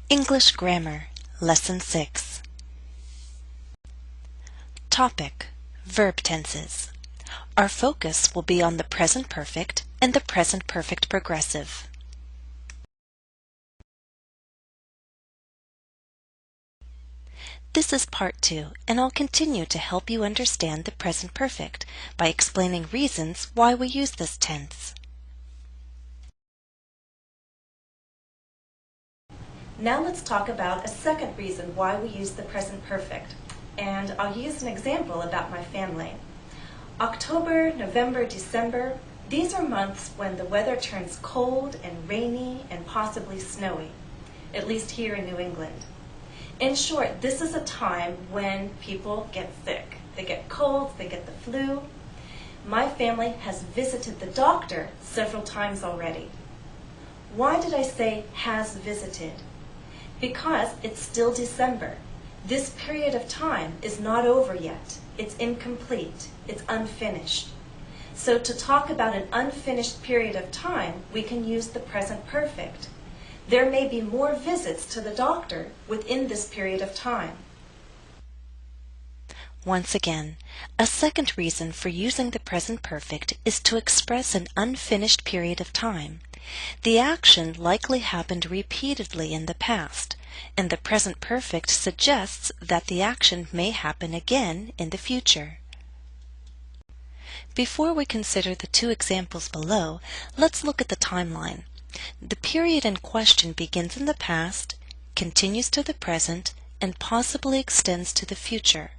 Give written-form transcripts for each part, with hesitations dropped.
English Grammar, Lesson 6. Topic: Verb tenses. Our focus will be on the present perfect and the present perfect progressive. This is part 2, and I'll continue to help you understand the present perfect by explaining reasons why we use this tense. Now let's talk about a second reason why we use the present perfect, and I'll use an example about my family. October, November, December, these are months when the weather turns cold and rainy and possibly snowy, at least here in New England. In short, this is a time when people get sick. They get colds, they get the flu. My family has visited the doctor several times already. Why did I say has visited? Because it's still December. This period of time is not over yet. It's incomplete. It's unfinished. So to talk about an unfinished period of time, we can use the present perfect. There may be more visits to the doctor within this period of time. Once again, a second reason for using the present perfect is to express an unfinished period of time. The action likely happened repeatedly in the past, and the present perfect suggests that the action may happen again in the future. Before we consider the two examples below, let's look at the timeline. The period in question begins in the past, continues to the present, and possibly extends to the future.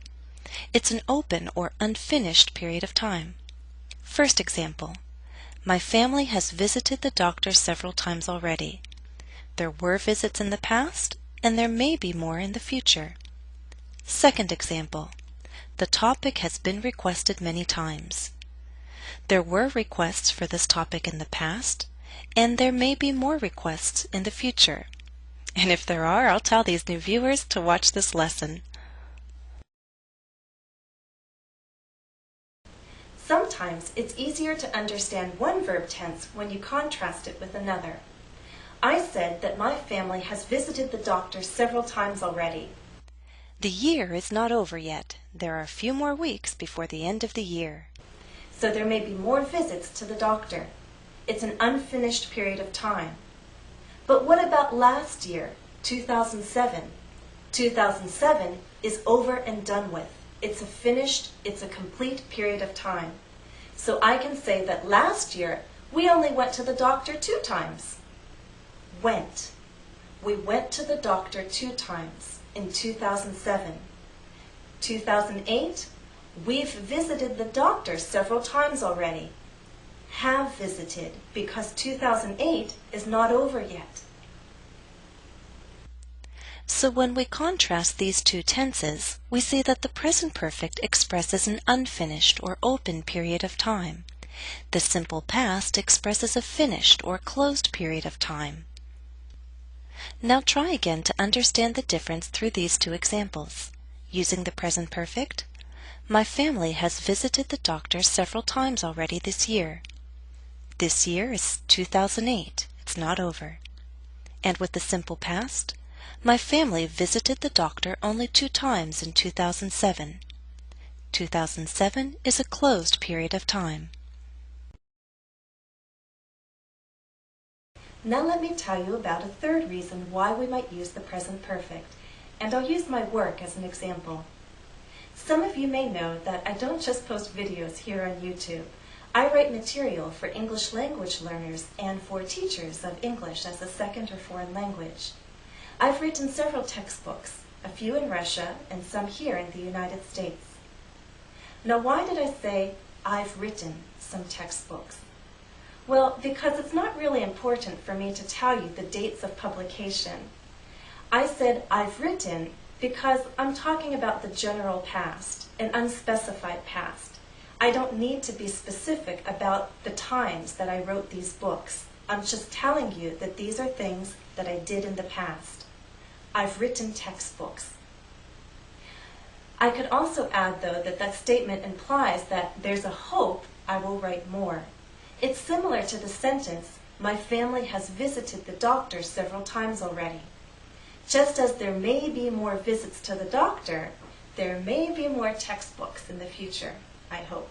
It's an open or unfinished period of time. First example. My family has visited the doctor several times already. There were visits in the past, and there may be more in the future. Second example. The topic has been requested many times. There were requests for this topic in the past, and there may be more requests in the future. And if there are, I'll tell these new viewers to watch this lesson. Sometimes it's easier to understand one verb tense when you contrast it with another. I said that my family has visited the doctor several times already. The year is not over yet. There are a few more weeks before the end of the year. So there may be more visits to the doctor. It's an unfinished period of time. But what about last year, 2007? 2007 is over and done with. It's a complete period of time. So I can say that last year we only went to the doctor 2 times. Went. We went to the doctor 2 times in 2007. 2008, we've visited the doctor several times already. Have visited, because 2008 is not over yet. So when we contrast these two tenses, we see that the present perfect expresses an unfinished or open period of time. The simple past expresses a finished or closed period of time. Now try again to understand the difference through these two examples. Using the present perfect, my family has visited the doctor several times already this year. This year is 2008. It's not over. And with the simple past, my family visited the doctor only 2 times in 2007. 2007 is a closed period of time. Now let me tell you about a third reason why we might use the present perfect, and I'll use my work as an example. Some of you may know that I don't just post videos here on YouTube. I write material for English language learners and for teachers of English as a second or foreign language. I've written several textbooks, a few in Russia and some here in the United States. Now why did I say I've written some textbooks? Well, because it's not really important for me to tell you the dates of publication. I said I've written because I'm talking about the general past, an unspecified past. I don't need to be specific about the times that I wrote these books. I'm just telling you that these are things that I did in the past. I've written textbooks. I could also add, though, that that statement implies that there's a hope I will write more. It's similar to the sentence, my family has visited the doctor several times already. Just as there may be more visits to the doctor, there may be more textbooks in the future, I hope.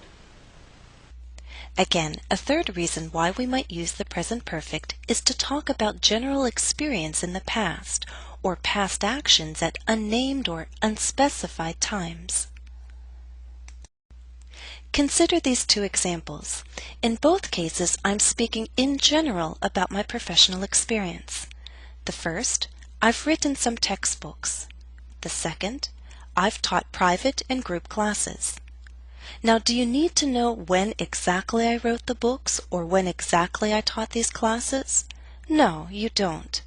Again, a third reason why we might use the present perfect is to talk about general experience in the past or past actions at unnamed or unspecified times. Consider these two examples. In both cases, I'm speaking in general about my professional experience. The first, I've written some textbooks. The second, I've taught private and group classes. Now, do you need to know when exactly I wrote the books or when exactly I taught these classes? No, you don't.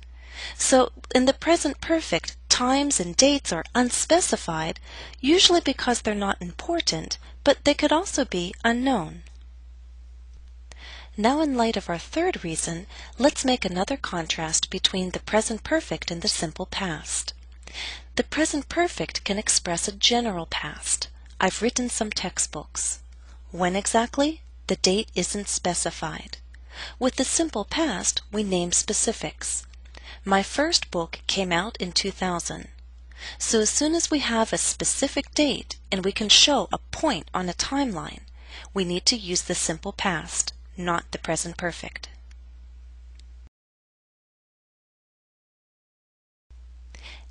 So, in the present perfect, times and dates are unspecified, usually because they're not important, but they could also be unknown. Now, in light of our third reason, let's make another contrast between the present perfect and the simple past. The present perfect can express a general past. I've written some textbooks. When exactly? The date isn't specified. With the simple past, we name specifics. My first book came out in 2000. So as soon as we have a specific date and we can show a point on a timeline, we need to use the simple past, not the present perfect.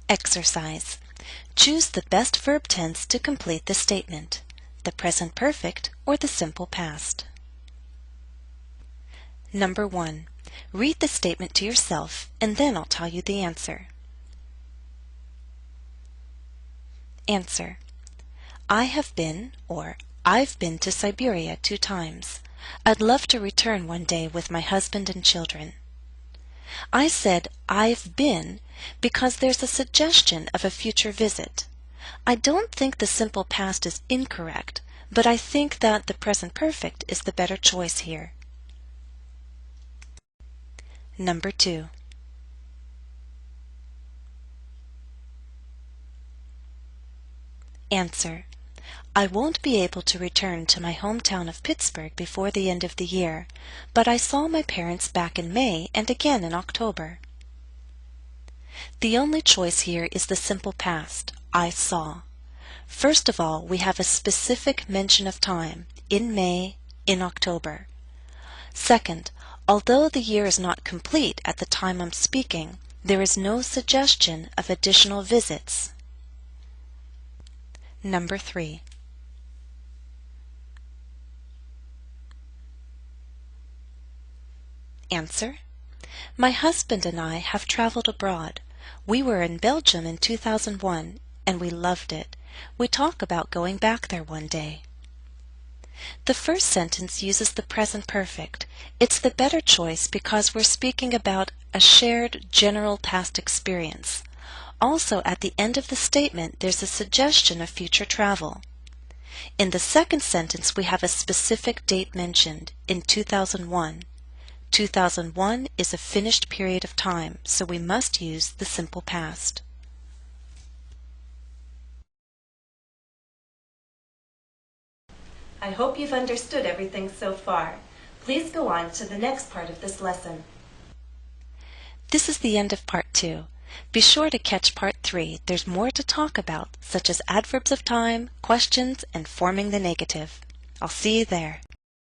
Exercise. Choose the best verb tense to complete the statement, the present perfect or the simple past. Number 1. Read the statement to yourself and then I'll tell you the answer. Answer. I have been or I've been to Siberia 2 times. I'd love to return one day with my husband and children. I said I've been because there's a suggestion of a future visit. I don't think the simple past is incorrect, but I think that the present perfect is the better choice here. Number 2. Answer. I won't be able to return to my hometown of Pittsburgh before the end of the year, but I saw my parents back in May and again in October. The only choice here is the simple past, I saw. First of all, we have a specific mention of time, in May, in October. Second, although the year is not complete at the time I'm speaking, there is no suggestion of additional visits. Number 3. Answer. My husband and I have traveled abroad. We were in Belgium in 2001 and we loved it. We talk about going back there one day. The first sentence uses the present perfect. It's the better choice because we're speaking about a shared general past experience. Also, at the end of the statement, there's a suggestion of future travel. In the second sentence, we have a specific date mentioned, in 2001. 2001 is a finished period of time, so we must use the simple past. I hope you've understood everything so far. Please go on to the next part of this lesson. This is the end of part 2. Be sure to catch part 3. There's more to talk about, such as adverbs of time, questions, and forming the negative. I'll see you there.